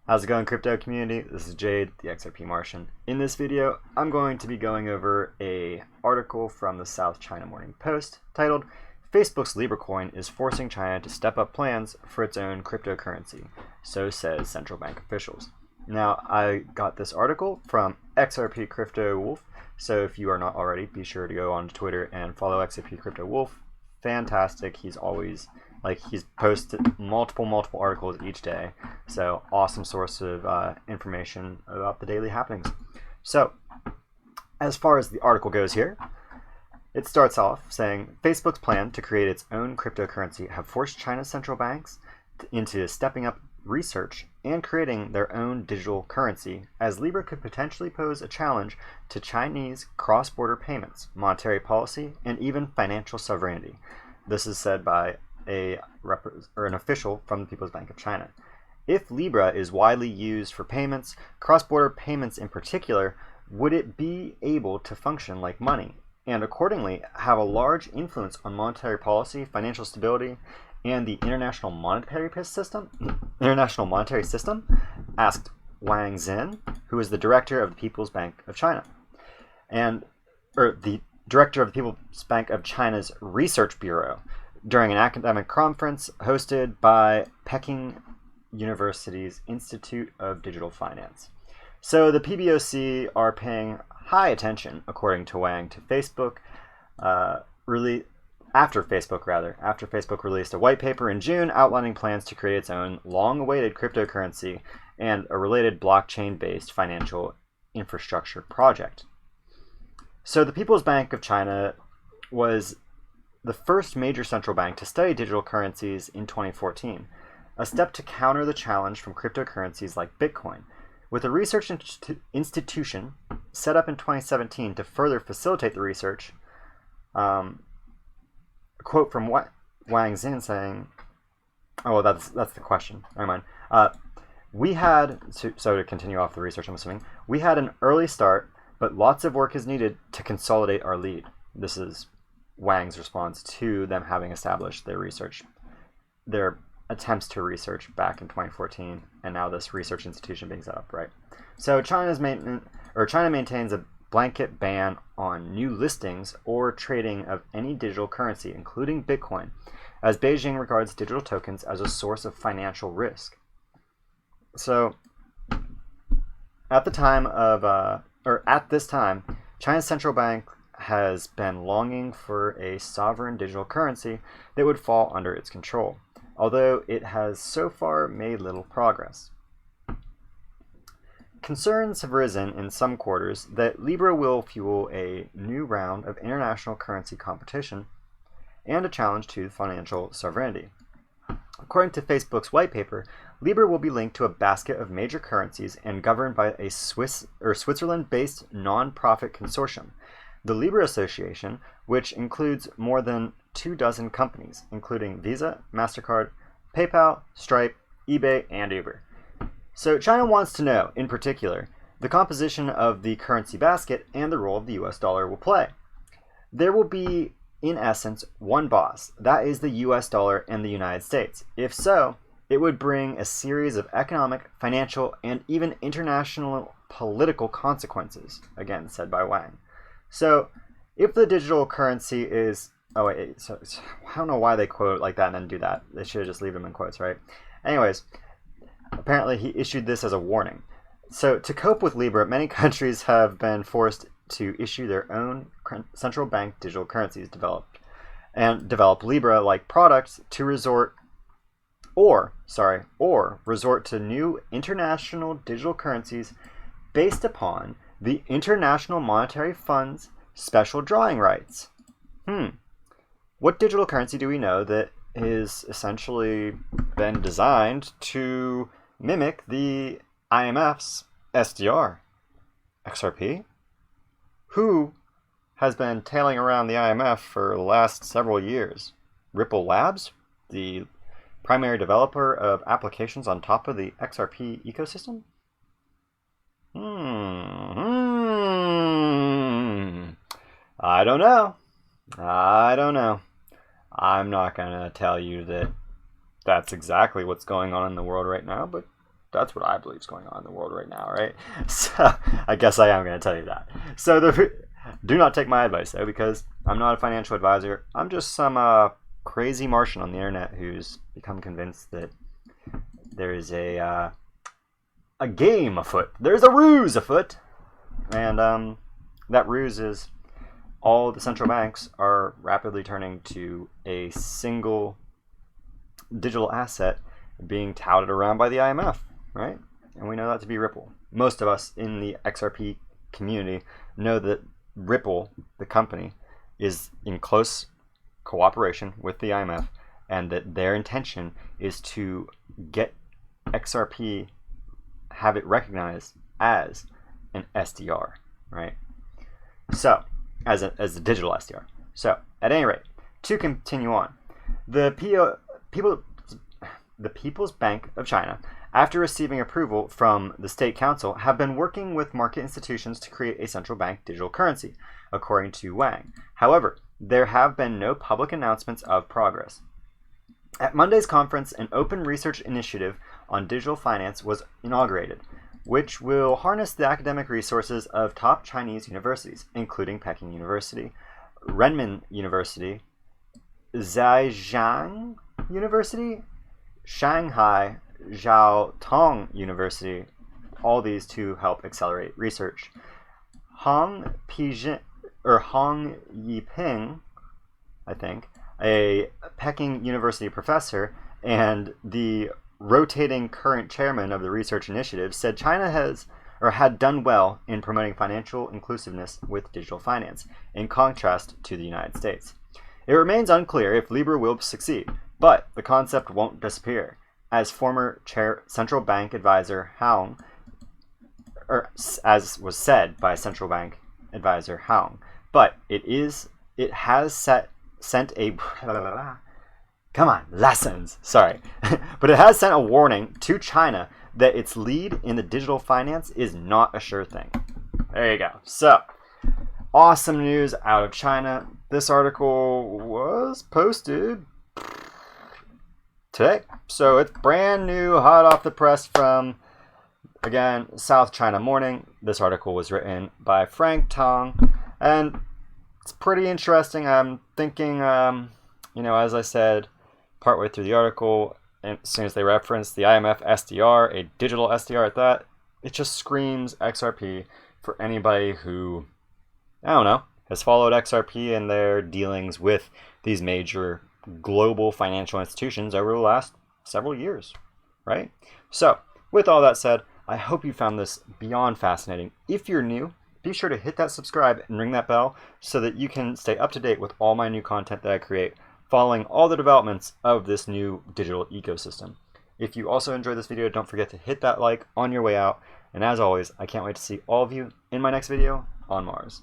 How's it going, crypto community? This is Jade, the XRP Martian. In this video, I'm going to be going over an article from the South China Morning Post titled, "Facebook's Libra coin is forcing China to step up plans for its own cryptocurrency, so says central bank officials." Now, I got this article from XRP Crypto Wolf, so if you are not already, be sure to go on to Twitter and follow XRP Crypto Wolf. Fantastic. He's always he's posted multiple articles each day, so awesome source of information about the daily happenings. So as far as the article goes here, it starts off saying Facebook's plan to create its own cryptocurrency have forced China's central banks into stepping up research and creating their own digital currency, as Libra could potentially pose a challenge to Chinese cross-border payments, monetary policy, and even financial sovereignty. This is said by an official from the People's Bank of China. If Libra is widely used for payments, cross-border payments in particular, would it be able to function like money and accordingly have a large influence on monetary policy, financial stability, and the international monetary system? Asked Wang Xin, who is the director of the People's Bank of China, the director of the People's Bank of China's Research Bureau, during an academic conference hosted by Peking University's Institute of Digital Finance. So the PBOC are paying high attention, according to Wang, to Facebook, after Facebook released a white paper in June outlining plans to create its own long-awaited cryptocurrency and a related blockchain-based financial infrastructure project. So the People's Bank of China was the first major central bank to study digital currencies in 2014, a step to counter the challenge from cryptocurrencies like Bitcoin. With a research institution set up in 2017 to further facilitate the research, a quote from Wang Xin saying, that's the question, never mind. To continue off the research, I'm assuming, we had an early start, but lots of work is needed to consolidate our lead. This is Wang's response to them having established their attempts to research back in 2014, and now this research institution being set up, right? So China maintains a blanket ban on new listings or trading of any digital currency, including Bitcoin, as Beijing regards digital tokens as a source of financial risk. So at this time, China's central bank has been longing for a sovereign digital currency that would fall under its control, although it has so far made little progress. Concerns have risen in some quarters that Libra will fuel a new round of international currency competition and a challenge to financial sovereignty. According to Facebook's white paper, Libra will be linked to a basket of major currencies and governed by a Switzerland-based non-profit consortium, the Libra Association, which includes more than 24 companies, including Visa, MasterCard, PayPal, Stripe, eBay, and Uber. So China wants to know, in particular, the composition of the currency basket and the role the US dollar will play. There will be, in essence, one boss, that is the US dollar and the United States. If so, it would bring a series of economic, financial, and even international political consequences, again said by Wang. So if the digital currency is, I don't know why they quote like that and then do that. They should just leave them in quotes, right? Anyways, apparently he issued this as a warning. So to cope with Libra, many countries have been forced to issue their own central bank digital currencies, develop Libra-like products to resort to new international digital currencies based upon the International Monetary Fund's special drawing rights. What digital currency do we know that is essentially been designed to mimic the IMF's SDR? XRP? Who has been tailing around the IMF for the last several years? Ripple Labs, the primary developer of applications on top of the XRP ecosystem? I don't know. I'm not going to tell you that that's exactly what's going on in the world right now, but That's what I believe is going on in the world right now, right? So I guess I am going to tell you that. So do not take my advice, though, because I'm not a financial advisor. I'm just some crazy Martian on the internet who's become convinced that there is a game afoot. There's a ruse afoot. And that ruse is all the central banks are rapidly turning to a single digital asset being touted around by the IMF, right? And we know that to be Ripple. Most of us in the XRP community know that Ripple, the company, is in close cooperation with the IMF, and that their intention is to get XRP, have it recognized as an SDR, right? So, as a digital SDR. So, at any rate, to continue on, the People's Bank of China, after receiving approval from the State Council, have been working with market institutions to create a central bank digital currency, according to Wang. However, there have been no public announcements of progress. At Monday's conference, an open research initiative on digital finance was inaugurated, which will harness the academic resources of top Chinese universities, including Peking University, Renmin University, Zhejiang University, Shanghai Jiaotong University, all these to help accelerate research. Hong Yiping, I think, a Peking University professor and the rotating current chairman of the research initiative, said China had done well in promoting financial inclusiveness with digital finance, in contrast to the United States. It remains unclear if Libra will succeed, but the concept won't disappear, as former central bank advisor Hong, or as was said by central bank advisor Hong, but it has sent a come on, lessons. Sorry. But it has sent a warning to China that its lead in the digital finance is not a sure thing. There you go. So, awesome news out of China. This article was posted today. So, it's brand new, hot off the press from, again, South China Morning. This article was written by Frank Tong. And it's pretty interesting. I'm thinking, as I said, partway through the article, and as soon as they reference the IMF SDR, a digital SDR at that, it just screams XRP for anybody who, I don't know, has followed XRP and their dealings with these major global financial institutions over the last several years, right? So, with all that said, I hope you found this beyond fascinating. If you're new, be sure to hit that subscribe and ring that bell so that you can stay up to date with all my new content that I create, following all the developments of this new digital ecosystem. If you also enjoyed this video, don't forget to hit that like on your way out. And as always, I can't wait to see all of you in my next video on Mars.